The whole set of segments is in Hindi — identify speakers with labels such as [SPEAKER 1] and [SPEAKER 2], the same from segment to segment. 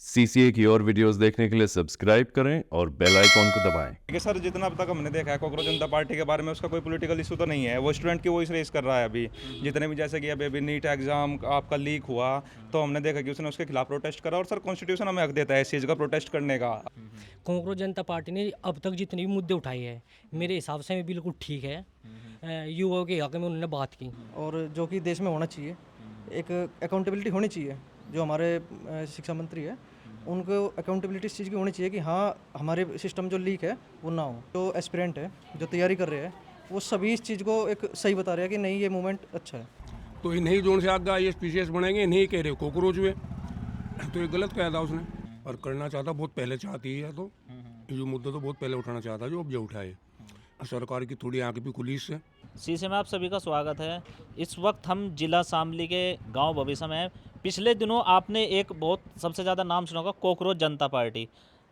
[SPEAKER 1] सीसीए की और वीडियोस देखने के लिए सब्सक्राइब करें और बेल आइकॉन को दबाएं।
[SPEAKER 2] देखिए सर, जितना अब तक हमने देखा है कांग्रेस जनता पार्टी के बारे में उसका कोई पॉलिटिकल इशू तो नहीं है। वो स्टूडेंट की वॉइस रेस कर रहा है अभी। जितने भी जैसे कि अभी नीट एग्जाम आपका लीक हुआ तो हमने देखा कि उसने उसके खिलाफ प्रोटेस्ट करा। और सर कॉन्स्टिट्यूशन हमें हक देता है इस चीज़ का प्रोटेस्ट करने का।
[SPEAKER 3] कांग्रेस जनता पार्टी ने अब तक जितने भी मुद्दे उठाए हैं मेरे हिसाब से बिल्कुल ठीक है। युवाओं के हक में उन्होंने बात की।
[SPEAKER 4] और जो कि देश में होना चाहिए, एक अकाउंटेबिलिटी होनी चाहिए। जो हमारे शिक्षा मंत्री है उनको अकाउंटेबिलिटी इस चीज़ की होनी चाहिए कि हाँ, हमारे सिस्टम जो लीक है वो ना हो। जो एस्पिरेंट है जो तैयारी कर रहे हैं वो सभी इस चीज़ को एक सही बता रहे हैं कि नहीं, ये मूवमेंट अच्छा है।
[SPEAKER 5] तो इन्हीं जोन से आगे आई एस बनेंगे, इन्हीं कह रहे कॉकरोच हुए। तो ये गलत कहा था उसने, और करना चाहता बहुत पहले चाहती है। तो ये मुद्दा तो बहुत पहले उठाना चाहता जो अब जो उठाए। सरकार की थोड़ी आंख भी खुली इससे।
[SPEAKER 6] शीशे में आप सभी का स्वागत है। इस वक्त हम जिला शामली के गांव भविष्य में हैं। पिछले दिनों आपने एक बहुत सबसे ज़्यादा नाम सुना होगा, कॉकरोच जनता पार्टी।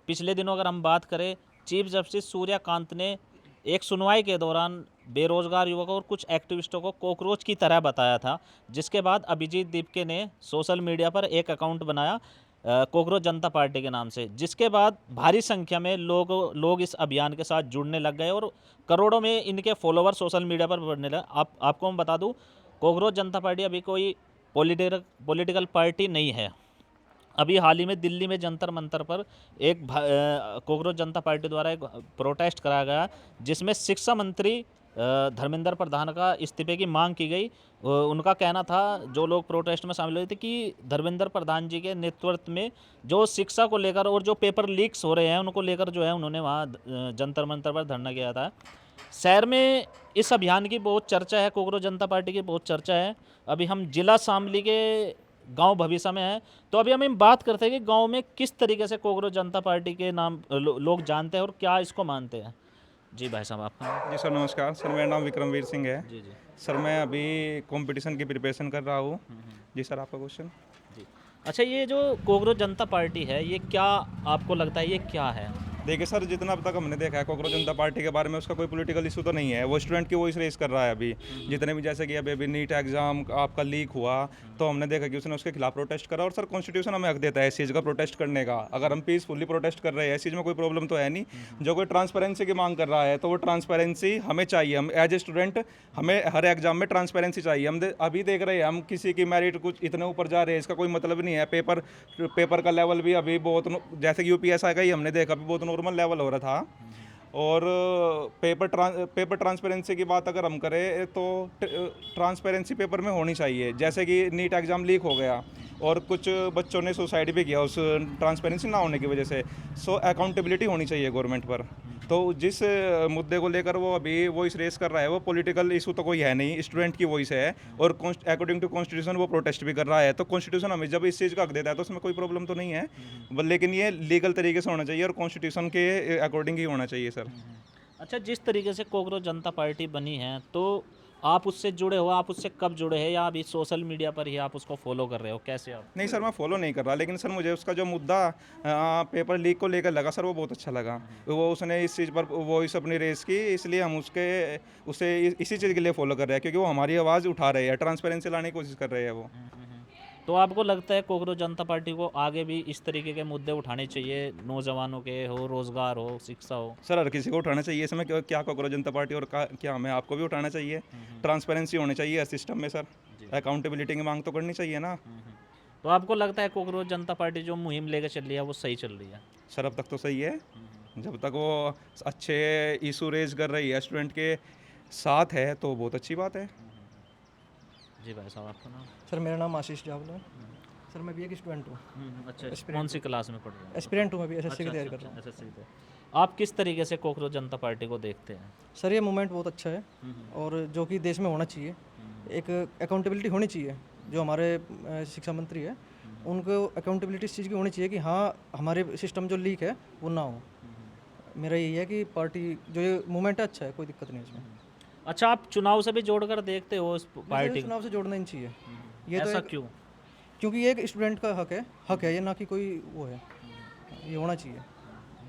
[SPEAKER 6] पिछले दिनों अगर हम बात करें, चीफ जस्टिस सूर्यकांत ने एक सुनवाई के दौरान बेरोजगार युवकों और कुछ एक्टिविस्टों को कॉकरोच की तरह बताया था, जिसके बाद अभिजीत दीपके ने सोशल मीडिया पर एक अकाउंट बनाया कॉकरोच जनता पार्टी के नाम से, जिसके बाद भारी संख्या में लोग इस अभियान के साथ जुड़ने लग गए और करोड़ों में इनके फॉलोवर सोशल मीडिया पर बढ़ने लगे। आपको मैं बता दूं, कॉकरोच जनता पार्टी अभी कोई पॉलिटिकल पार्टी नहीं है। अभी हाल ही में दिल्ली में जंतर मंतर पर एक कॉकरोच जनता पार्टी द्वारा एक प्रोटेस्ट कराया गया, जिसमें शिक्षा मंत्री धर्मेंद्र प्रधान का इस्तीफे की मांग की गई। उनका कहना था, जो लोग प्रोटेस्ट में शामिल हुए थे, कि धर्मेंद्र प्रधान जी के नेतृत्व में जो शिक्षा को लेकर और जो पेपर लीक्स हो रहे हैं उनको लेकर जो है उन्होंने वहाँ जंतर मंतर पर धरना किया था। शहर में इस अभियान की बहुत चर्चा है, कॉकरोच जनता पार्टी की बहुत चर्चा है। अभी हम जिला शामली के गांव भविष्य में है, तो अभी हम बात करते हैं कि गांव में किस तरीके से कॉकरोच जनता पार्टी के नाम लोग जानते हैं और क्या इसको मानते हैं। जी भाई साहब, आपका?
[SPEAKER 2] जी सर नमस्कार सर, मेरा नाम विक्रमवीर सिंह है।
[SPEAKER 6] जी जी
[SPEAKER 2] सर मैं अभी कंपटीशन की प्रिपरेशन कर रहा हूँ। जी सर, आपका क्वेश्चन?
[SPEAKER 6] जी। अच्छा, ये जो कॉकरोच जनता पार्टी है, ये क्या आपको लगता है, ये क्या है?
[SPEAKER 2] देखिए सर, जितना अब तक हमने देखा है कांग्रेस जनता पार्टी के बारे में उसका कोई पॉलिटिकल इशू तो नहीं है। वो स्टूडेंट की वॉइस रेस कर रहा है अभी। जितने भी जैसे कि अभी नीट एग्जाम आपका लीक हुआ तो हमने देखा कि उसने उसके खिलाफ प्रोटेस्ट करा। और सर कॉन्स्टिट्यूशन हमें हक देता है इस चीज़ का प्रोटेस्ट करने का। अगर हम पीसफुली प्रोटेस्ट कर रहे हैं, इस चीज़ में कोई प्रॉब्लम तो है नहीं। जो कोई ट्रांसपेरेंसी की मांग कर रहा है तो वो ट्रांसपेरेंसी हमें चाहिए। हम एज ए स्टूडेंट हमें हर एग्जाम में ट्रांसपेरेंसी चाहिए। हम अभी देख रहे हैं हम किसी की मेरिट कुछ इतने ऊपर जा रहे हैं, इसका कोई मतलब नहीं है। पेपर का लेवल भी अभी बहुत, जैसे कि यूपीएसआई का ही हमने देखा भी बहुत नॉर्मल लेवल हो रहा था। और पेपर ट्रांसपेरेंसी की बात अगर हम करें तो ट्रांसपेरेंसी पेपर में होनी चाहिए। जैसे कि नीट एग्ज़ाम लीक हो गया और कुछ बच्चों ने सुसाइड भी किया उस ट्रांसपेरेंसी ना होने की वजह से। सो अकाउंटेबिलिटी होनी चाहिए गवर्नमेंट पर। तो जिस मुद्दे को लेकर वो अभी वॉइस रेस कर रहा है, वो पॉलिटिकल इशू तो कोई है नहीं, स्टूडेंट की वॉइस है। और अकॉर्डिंग टू कॉन्स्टिट्यूशन वो प्रोटेस्ट भी कर रहा है। तो कॉन्स्टिट्यूशन हमें जब इस चीज़ का हक देता है तो उसमें कोई प्रॉब्लम तो नहीं है। लेकिन ये लीगल तरीके से होना चाहिए और कॉन्स्टिट्यूशन के अकॉर्डिंग ही होना चाहिए सर।
[SPEAKER 6] अच्छा, जिस तरीके से कॉकरोच जनता पार्टी बनी है, तो आप उससे जुड़े हो, आप उससे कब जुड़े हैं, या अभी सोशल मीडिया पर ही आप उसको फॉलो कर रहे हो, कैसे आप?
[SPEAKER 2] नहीं सर, मैं फॉलो नहीं कर रहा, लेकिन सर मुझे उसका जो मुद्दा पेपर लीक को लेकर लगा सर, वो बहुत अच्छा लगा। वो उसने इस चीज़ पर वॉइस अपनी रेस की, इसलिए हम उसे इसी चीज़ के लिए फॉलो कर रहे हैं, क्योंकि वो हमारी आवाज़ उठा रहे हैं, ट्रांसपेरेंसी लाने की कोशिश कर रहे हैं वो।
[SPEAKER 6] तो आपको लगता है कॉकरोच जनता पार्टी को आगे भी इस तरीके के मुद्दे उठाने चाहिए, नौजवानों के हो, रोजगार हो, शिक्षा हो?
[SPEAKER 2] सर हर किसी को उठाना चाहिए इसमें, क्या कांग्रेस जनता पार्टी और क्या हमें आपको भी उठाना चाहिए। ट्रांसपेरेंसी होनी चाहिए हर सिस्टम में सर। अकाउंटेबिलिटी की मांग तो करनी चाहिए ना।
[SPEAKER 6] तो आपको लगता है कॉकरोच जनता पार्टी जो मुहिम लेकर चल रही है वो सही चल रही है?
[SPEAKER 2] सर अब तक तो सही है। जब तक वो अच्छे इशू रेज कर रही है, स्टूडेंट के साथ है, तो बहुत अच्छी बात है।
[SPEAKER 6] जी भाई साहब, आपका नाम?
[SPEAKER 4] सर मेरा नाम आशीष जावला है। सर मैं भी एक स्टूडेंट हूँ,
[SPEAKER 6] अच्छा, कौन सी क्लास में पढ़ रहे हैं?
[SPEAKER 4] एस्पिरेंट हूँ। मैं भी एसएससी की
[SPEAKER 6] अच्छा
[SPEAKER 4] तैयारी
[SPEAKER 6] अच्छा
[SPEAKER 4] कर रहा हूँ।
[SPEAKER 6] अच्छा, सही है। आप किस तरीके से कॉकरोच जनता पार्टी को देखते हैं?
[SPEAKER 4] सर ये मूवमेंट बहुत अच्छा है और जो कि देश में होना चाहिए, एक अकाउंटेबिलिटी होनी चाहिए। जो हमारे शिक्षा मंत्री है उनको अकाउंटेबिलिटी इस चीज़ की होनी चाहिए कि हाँ, हमारे सिस्टम जो लीक है वो ना हो। मेरा यही है कि पार्टी जो ये मूवमेंट है अच्छा है, कोई दिक्कत नहीं है इसमें।
[SPEAKER 6] अच्छा, आप चुनाव से भी जोड़कर देखते हो इस पार्टी को?
[SPEAKER 4] चुनाव से जोड़ना ही चाहिए। ये तो
[SPEAKER 6] ऐसा
[SPEAKER 4] एक,
[SPEAKER 6] क्यों?
[SPEAKER 4] क्योंकि ये एक स्टूडेंट का हक है ये, ना कि कोई वो है। ये होना चाहिए।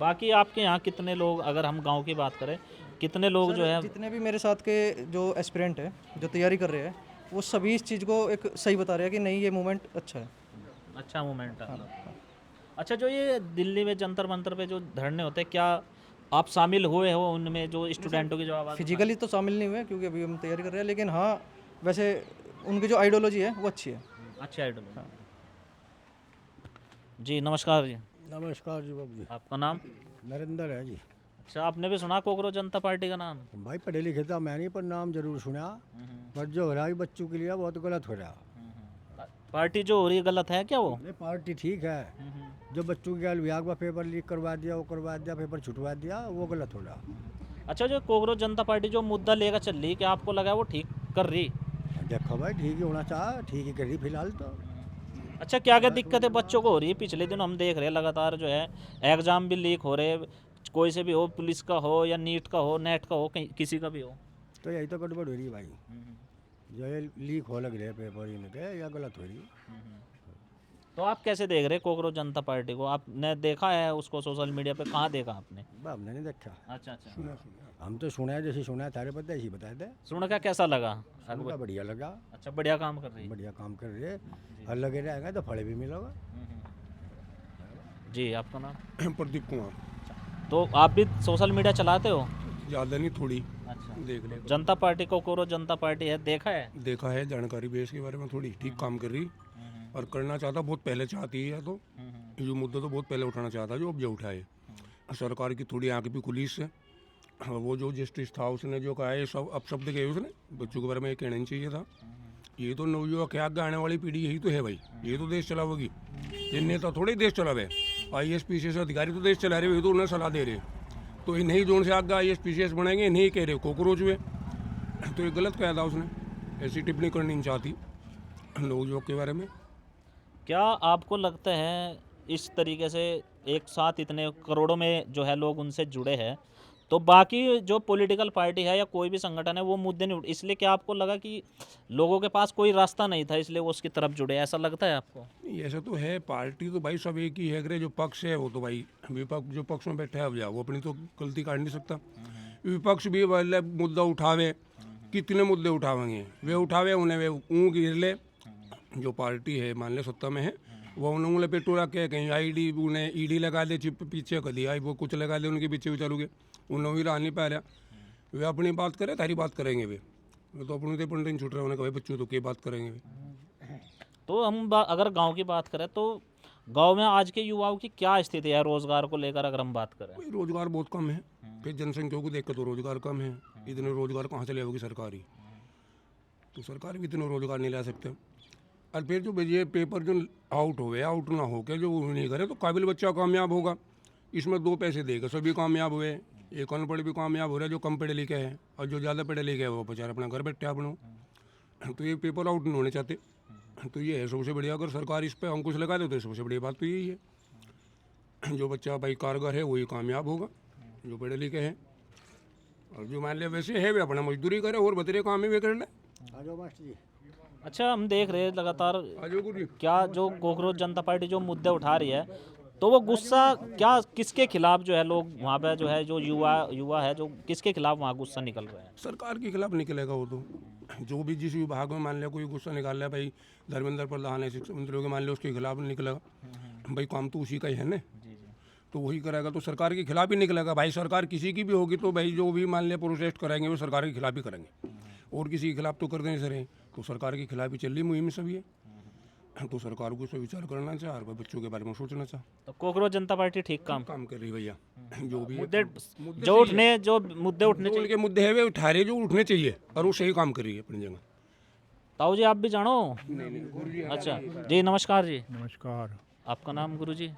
[SPEAKER 6] बाकी आपके यहाँ कितने लोग, अगर हम गांव की बात करें, कितने लोग जो है?
[SPEAKER 4] जितने भी मेरे साथ के जो एस्पिरेंट है जो तैयारी कर रहे हैं वो सभी इस चीज़ को एक सही बता रहे हैं कि नहीं, ये मूवमेंट अच्छा है।
[SPEAKER 6] अच्छा मूवमेंट है। अच्छा, जो ये दिल्ली में जंतर मंतर पे जो धरने होते हैं, क्या आप शामिल हुए हो उनमें, जो स्टूडेंटों की जो आवाज़
[SPEAKER 4] फिजिकली तो शामिल नहीं हुए क्योंकि अभी हम तैयारी कर रहे हैं, लेकिन हाँ वैसे उनकी जो आइडियोलॉजी है वो अच्छी है।
[SPEAKER 6] अच्छी आइडिया। जी नमस्कार जी,
[SPEAKER 7] नमस्कार जी बाबू जी।
[SPEAKER 6] आपका नाम?
[SPEAKER 7] नरेंद्र है जी।
[SPEAKER 6] अच्छा, आपने भी सुना कोकरोच जनता पार्टी का नाम?
[SPEAKER 7] भाई पढ़े लिखे था मैं नहीं, पर नाम जरूर सुना। पर जो हो रहा है बच्चों के लिए बहुत गलत हो रहा।
[SPEAKER 6] पार्टी जो हो रही है गलत है क्या वो?
[SPEAKER 7] ये पार्टी ठीक है, जो बच्चों के विभाग में पेपर लीक करवा दिया, वो करवा दिया, पेपर छुटवा दिया, वो गलत हो रहा।
[SPEAKER 6] अच्छा, जो कोकरोच जनता पार्टी जो मुद्दा लेकर चल रही, क्या आपको लगा वो ठीक कर रही?
[SPEAKER 7] देखो भाई ठीक ही होना चाहिए, ठीक ही कर रही फिलहाल तो।
[SPEAKER 6] अच्छा, क्या क्या दिक्कतें बच्चों को हो रही है? पिछले दिन हम देख रहे हैं लगातार जो है एग्जाम भी लीक हो रहे, कोई से भी हो, पुलिस का हो या नीट का हो, नेट का हो, कहीं किसी का भी हो।
[SPEAKER 7] तो यही तो गड़बड़ हो रही है भाई, जो ये लीक हो लग रहे पेपर इनके, या गलत हो रही।
[SPEAKER 6] तो आप कैसे देख रहे हैं कोकरोच जनता पार्टी को? आपने देखा है उसको सोशल मीडिया पे? कहाँ देखा आपने?
[SPEAKER 7] हमने नहीं देखा,
[SPEAKER 6] अच्छा अच्छा,
[SPEAKER 7] हम तो सुना है, जैसे सुना है थारे पता ऐसी बताए थे।
[SPEAKER 6] सुन का कैसा लगा?
[SPEAKER 7] सुन का बढ़िया लगा,
[SPEAKER 6] अच्छा, बढ़िया काम कर रही है।
[SPEAKER 7] बढ़िया काम कर रहे हैं, और लगे रहेगा तो फल भी मिलेगा।
[SPEAKER 6] जी, आपका नाम?
[SPEAKER 5] प्रदीप कुमार।
[SPEAKER 6] तो आप भी सोशल मीडिया चलाते हो?
[SPEAKER 5] ज़्यादा नहीं, थोड़ी
[SPEAKER 6] अच्छा,
[SPEAKER 5] देख ले,
[SPEAKER 6] जनता पार्टी कोकरोच जनता पार्टी है, देखा है?
[SPEAKER 5] देखा है, जानकारी भी है इसके बारे में, थोड़ी ठीक काम कर रही और करना चाहता बहुत पहले चाहती है। तो जो मुद्दा तो बहुत पहले उठाना चाहता जो अब जो उठाए। सरकार की थोड़ी आँख भी खुली इससे। वो जो जस्टिस था उसने जो कहा है सब अपशब्द कहे उसने, बच्चों के बारे में ये कहना नहीं चाहिए था। ये तो नवयुवक के आगे आने वाली पीढ़ी यही तो है भाई, ये तो देश चलावेगी। ये नेता थोड़े देश चलावे, IAS PCS अधिकारी तो देश चला रहे, ये तो उन्हें सलाह दे रहे। तो इन्हीं जोन से आगे IAS PCS बनेंगे, इन्हीं कह रहे कोकरोच हुए। तो ये गलत कहा था उसने, ऐसी टिप्पणी करनी नहीं चाहती नवयुवक के बारे में।
[SPEAKER 6] क्या आपको लगता है इस तरीके से एक साथ इतने करोड़ों में जो है लोग उनसे जुड़े हैं, तो बाकी जो पॉलिटिकल पार्टी है या कोई भी संगठन है वो मुद्दे नहीं उठे, इसलिए क्या आपको लगा कि लोगों के पास कोई रास्ता नहीं था इसलिए वो उसकी तरफ जुड़े, ऐसा लगता है आपको?
[SPEAKER 5] नहीं, ऐसा तो है, पार्टी तो भाई सब एक ही है। अगर जो पक्ष है वो तो भाई विपक्ष, जो पक्ष में बैठा है अब जा वो अपनी तो गलती काट नहीं सकता। विपक्ष भी वाले मुद्दा उठावे, कितने मुद्दे उठावेंगे, वे उठावे उन्हें वे ऊँ गिर ले। जो पार्टी है मान ले सत्ता में है, वो उन्हें उंगले पे टोरा के कहीं ID उन्हें ED लगा दे, चिप पीछे कर दिया वो कुछ लगा दे उनके पीछे चलोगे, उन्हें भी रहा नहीं पा रहा। वे अपनी बात करें, तारी बात करेंगे वे तो अपने तो पंडित नहीं छूट रहे, उन्हें कहे बच्चों तो क्या बात करेंगे वे।
[SPEAKER 6] तो हम अगर गांव की बात करें तो गांव में आज के युवाओं की क्या स्थिति है रोजगार को लेकर अगर हम बात करें?
[SPEAKER 5] भाई रोजगार बहुत कम है, फिर जनसंख्या को देख कर तो रोजगार कम है। इतने रोजगार कहाँ से लेगी सरकारी, तो सरकार भी इतने रोजगार नहीं ला सकते। और फिर जो ये पेपर जो आउट हो गए, आउट ना हो के जो नहीं करे तो काबिल बच्चा कामयाब होगा। इसमें दो पैसे देगा, सभी कामयाब हुए। एक अनपढ़ भी कामयाब हो रहा है जो कम पढ़े लिखे हैं, और जो ज़्यादा पढ़े लिखे हैं वो बेचारे अपना घर बैठे अपनों। तो ये पेपर आउट नहीं होने चाहते, तो ये है सबसे बढ़िया। अगर सरकार इस पर अंकुश लगा दे तो सबसे बढ़िया बात तो यही है, जो बच्चा भाई कारगर है वही कामयाब होगा, जो पढ़े लिखे हैं। और जो मान लिया वैसे है वे अपना मजदूरी करे और बतरे काम ही वे कर ले।
[SPEAKER 7] आ जाओ मास्टर जी।
[SPEAKER 6] अच्छा, हम देख रहे हैं लगातार
[SPEAKER 5] आजो गुरु जी।
[SPEAKER 6] क्या जो कोकरोच जनता पार्टी जो मुद्दे उठा रही है, तो वो गुस्सा क्या किसके खिलाफ जो है लोग वहाँ पे जो है जो युवा है जो किसके खिलाफ वहाँ गुस्सा निकल रहा है?
[SPEAKER 5] सरकार के खिलाफ निकलेगा वो तो। जो भी जिस विभाग में मान लिया कोई गुस्सा निकाल रहा है, भाई धर्मेंद्र प्रधान है, शिक्षा मंत्री के मान लिया, उसके खिलाफ निकलेगा। भाई काम तो उसी का ही है ना, तो वही करेगा, तो सरकार के खिलाफ ही निकलेगा। भाई सरकार किसी की भी होगी तो भाई जो भी मान लिया प्रोटेस्ट करेंगे वो सरकार के खिलाफ ही करेंगे, और किसी के खिलाफ तो कर देने से रहे। तो सरकार के खिलाफ ही चल रही मुहिम सब ये, तो सरकार को इसमें विचार करना चाहिए और बच्चों के बारे में सोचना चाहिए।
[SPEAKER 6] तो कोकरोच जनता पार्टी ठीक काम
[SPEAKER 5] काम कर रही भैया, जो भी
[SPEAKER 6] मुद्दे जो मुद्दे उठने चाहिए।
[SPEAKER 5] उनके मुद्दे है वे उठा रहे जो उठने चाहिए, और वो सही काम कर रही है अपनी जगह।
[SPEAKER 6] ताऊ जी आप भी जानो? अच्छा जी, नमस्कार जी।
[SPEAKER 8] नमस्कार।
[SPEAKER 6] आपका नाम गुरु जी?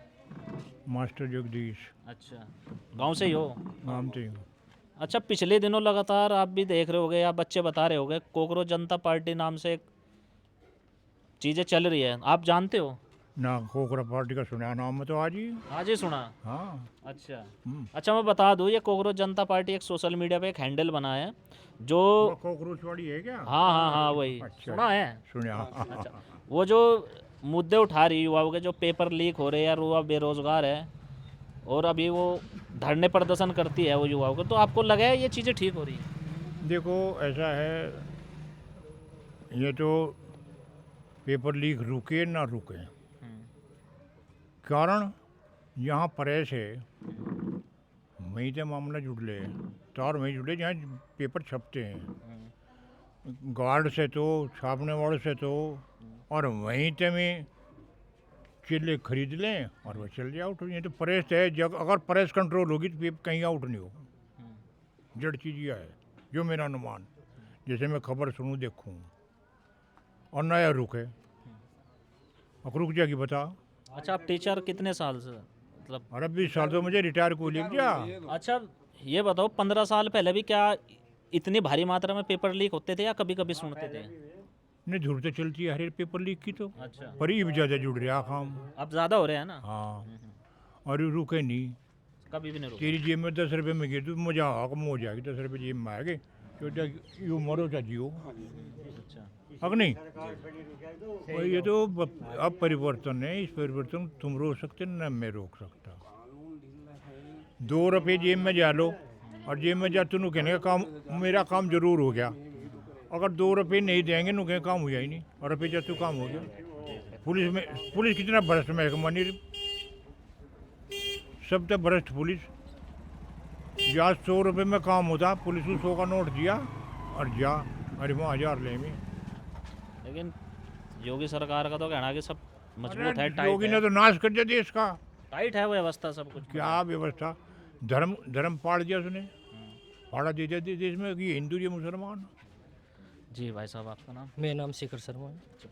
[SPEAKER 8] मास्टर जगदीश।
[SPEAKER 6] अच्छा, गांव से ही हो?
[SPEAKER 8] नाम से हूँ।
[SPEAKER 6] अच्छा, पिछले दिनों लगातार आप भी देख रहे होगे या बच्चे बता रहे होगे कोकरोच जनता पार्टी नाम से चीज़ें चल रही है, आप जानते हो?
[SPEAKER 8] ना कोकरा पार्टी का सुना नाम तो आज ही
[SPEAKER 6] सुना?
[SPEAKER 8] हाँ।
[SPEAKER 6] अच्छा अच्छा, मैं बता दूँ ये कोकरोच जनता पार्टी एक सोशल मीडिया पे एक हैंडल बना है जो
[SPEAKER 8] कोकरोच वाली है क्या?
[SPEAKER 6] हाँ हाँ हाँ वही।
[SPEAKER 8] अच्छा।
[SPEAKER 6] सुना है?
[SPEAKER 8] सुना।
[SPEAKER 6] अच्छा, वो जो मुद्दे उठा रही युवाओं के, जो पेपर लीक हो रहे हैं, युवा बेरोजगार है और अभी वो धरने प्रदर्शन करती है वो युवाओं को, तो आपको लगा है ये चीज़ें ठीक हो रही है?
[SPEAKER 8] देखो ऐसा है, ये तो पेपर लीक रुके ना रुके, कारण यहाँ प्रेस है वहीं से मामला जुड़ले तार वहीं जुड़े जहाँ पेपर छपते हैं गार्ड से तो छापने वाले से तो और वहीं से में चिल्ले खरीद लें और वह चल जाए आउट। ये तो प्रेस है जब अगर प्रेस कंट्रोल होगी तो पेपर कहीं आउट नहीं हो। जड़ चीज़ यह है जो मेरा अनुमान, जैसे मैं खबर सुनूं देखूं और नया रुक है और रुक जाएगी बता।
[SPEAKER 6] अच्छा, आप टीचर कितने साल से मतलब?
[SPEAKER 8] अरे 20 साल तो मुझे रिटायर को लिख जा।
[SPEAKER 6] अच्छा ये बताओ, 15 साल पहले भी क्या इतनी भारी मात्रा में पेपर लीक होते थे या कभी कभी सुनते थे?
[SPEAKER 8] नहीं झूठ तो चलती है हर एक पेपर लीक की तो,
[SPEAKER 6] अच्छा,
[SPEAKER 8] पर ये भी ज़्यादा जुड़ रहा काम।
[SPEAKER 6] अब ज़्यादा हो रहे हैं ना?
[SPEAKER 8] हाँ और ये रुके नहीं।
[SPEAKER 6] कभी भी नहीं रुके।
[SPEAKER 8] तेरी जेब में 10 रुपये में गए तो मजा कम हो जाएगी। 10 रुपये जेब में आएंगे तो यू मरो चाहे जियो।
[SPEAKER 6] अच्छा,
[SPEAKER 8] अब नहीं और ये तो अब परिवर्तन है। इस परिवर्तन तुम रोक सकते न मैं रोक सकता। 2 रुपये जेब में जा लो और जेब में जा तुम कहने का काम मेरा काम जरूर हो गया। अगर 2 रुपये नहीं देंगे नु कहीं काम हो ही नहीं और रुपये जा तो काम हो गया। पुलिस कितना भ्रष्ट महकमा नहीं, सब तो भ्रष्ट पुलिस। जा 100 रुपये में काम होता पुलिस को 100 का नोट दिया और जा अरे वहाँ 1000 ले में।
[SPEAKER 6] लेकिन योगी सरकार का तो कहना है कि सब मजबूत है, टाइट
[SPEAKER 8] योगी
[SPEAKER 6] है,
[SPEAKER 8] ने तो नाश कर दिया देश का।
[SPEAKER 6] टाइट है व्यवस्था सब कुछ।
[SPEAKER 8] क्या व्यवस्था, धर्म पाड़ दिया उसने, फाड़ा दे दिया देश में कि हिंदू ये मुसलमान।
[SPEAKER 6] जी भाई साहब, आपका नाम?
[SPEAKER 3] मेरा नाम शेखर शर्मा है।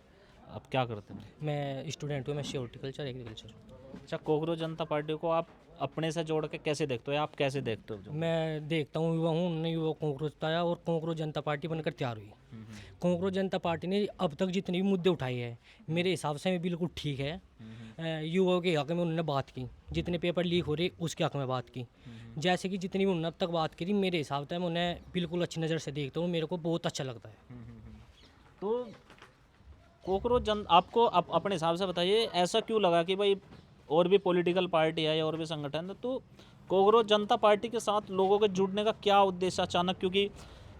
[SPEAKER 6] आप क्या करते हैं?
[SPEAKER 3] मैं स्टूडेंट हूँ, मैं हॉर्टिकल्चर एग्रीकल्चर।
[SPEAKER 6] अच्छा, कांग्रेस जनता पार्टी को आप अपने से जोड़ के कैसे देखते हो या आप कैसे देखते हो?
[SPEAKER 3] मैं देखता हूँ, युवा हूँ, उन्होंने युवा कांग्रेस बताया और कांग्रेस जनता पार्टी बनकर तैयार हुई। कांग्रेस जनता पार्टी ने अब तक जितने भी मुद्दे उठाए हैं मेरे हिसाब से भी बिल्कुल ठीक है। युवाओं के हक में उन्होंने बात की, जितने पेपर लीक हो रहे उसके हक में बात की। जैसे कि जितनी भी उन्होंने अब तक बात करी मेरे हिसाब से मैं उन्हें बिल्कुल अच्छी नज़र से देखता हूँ, मेरे को बहुत अच्छा लगता है।
[SPEAKER 6] तो कांग्रेस आपको अपने हिसाब से बताइए, ऐसा क्यों लगा कि भाई और भी पॉलिटिकल पार्टी है और भी संगठन है तो कांग्रेस जनता पार्टी के साथ लोगों के जुड़ने का क्या उद्देश्य अचानक? क्योंकि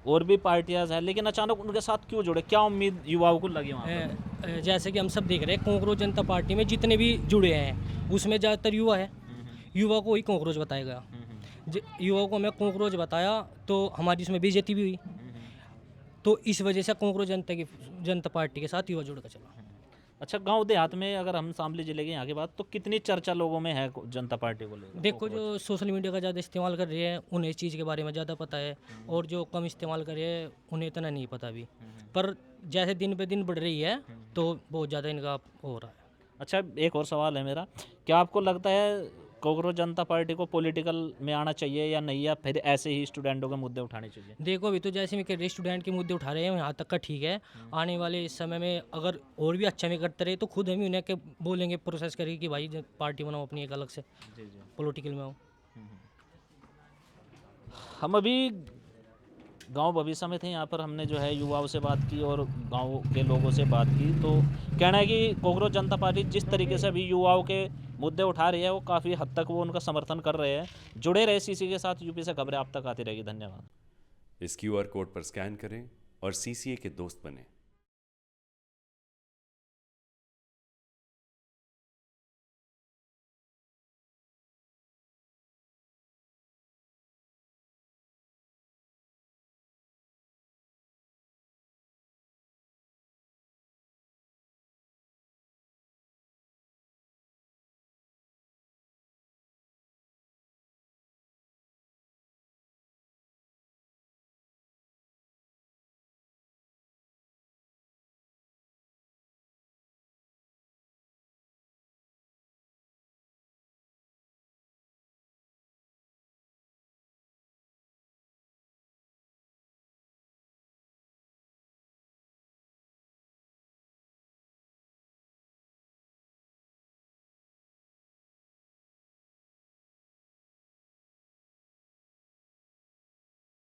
[SPEAKER 6] और भी पार्टियां हैं लेकिन अचानक उनके साथ क्यों जुड़े? क्या उम्मीद युवाओं को लगी वहाँ पर?
[SPEAKER 3] जैसे कि हम सब देख रहे हैं कांग्रेस जनता पार्टी में जितने भी जुड़े हैं उसमें ज़्यादातर युवा है। युवा को ही कांग्रेस बताएगा। युवा को हमें कांग्रेस बताया तो हमारी इसमें बेइज्जती भी हुई। तो इस वजह से कांग्रेस जनता पार्टी के साथ युवा जुड़ कर चला।
[SPEAKER 6] अच्छा, गांव देहात में अगर हम शामली जिले के यहाँ की बात, तो कितनी चर्चा लोगों में है जनता पार्टी को लेकर?
[SPEAKER 3] देखो, जो सोशल मीडिया का ज़्यादा इस्तेमाल कर रहे हैं उन्हें इस चीज़ के बारे में ज़्यादा पता है और जो कम इस्तेमाल कर रहे हैं उन्हें इतना नहीं पता अभी। पर जैसे दिन पे दिन बढ़ रही है तो बहुत ज़्यादा इनका हो रहा है।
[SPEAKER 6] अच्छा, एक और सवाल है मेरा, क्या आपको लगता है कांग्रेस जनता पार्टी को पॉलिटिकल में आना चाहिए या नहीं, या फिर ऐसे ही स्टूडेंटों के मुद्दे उठाने चाहिए?
[SPEAKER 3] देखो, अभी तो जैसे मैं कह रही स्टूडेंट के मुद्दे उठा रहे हैं यहाँ तक का ठीक है। आने वाले इस समय में अगर और भी अच्छा में करते रहे तो खुद हम ही उन्हें के बोलेंगे, प्रोसेस करेंगे कि भाई पार्टी बनाओ अपनी एक अलग से, पॉलिटिकल में आओ।
[SPEAKER 6] हम अभी गांव भविष्य में थे, यहाँ पर हमने जो है युवाओं से बात की और गांव के लोगों से बात की। तो कहना है कि कांग्रेस जनता पार्टी जिस तरीके से अभी युवाओं के मुद्दे उठा रही है वो काफ़ी हद तक वो उनका समर्थन कर रहे हैं। जुड़े रहे सीसी के साथ, यूपी से खबरें आप तक आती रहेगी। धन्यवाद।
[SPEAKER 1] इस QR कोड पर स्कैन करें और CCA के दोस्त बने।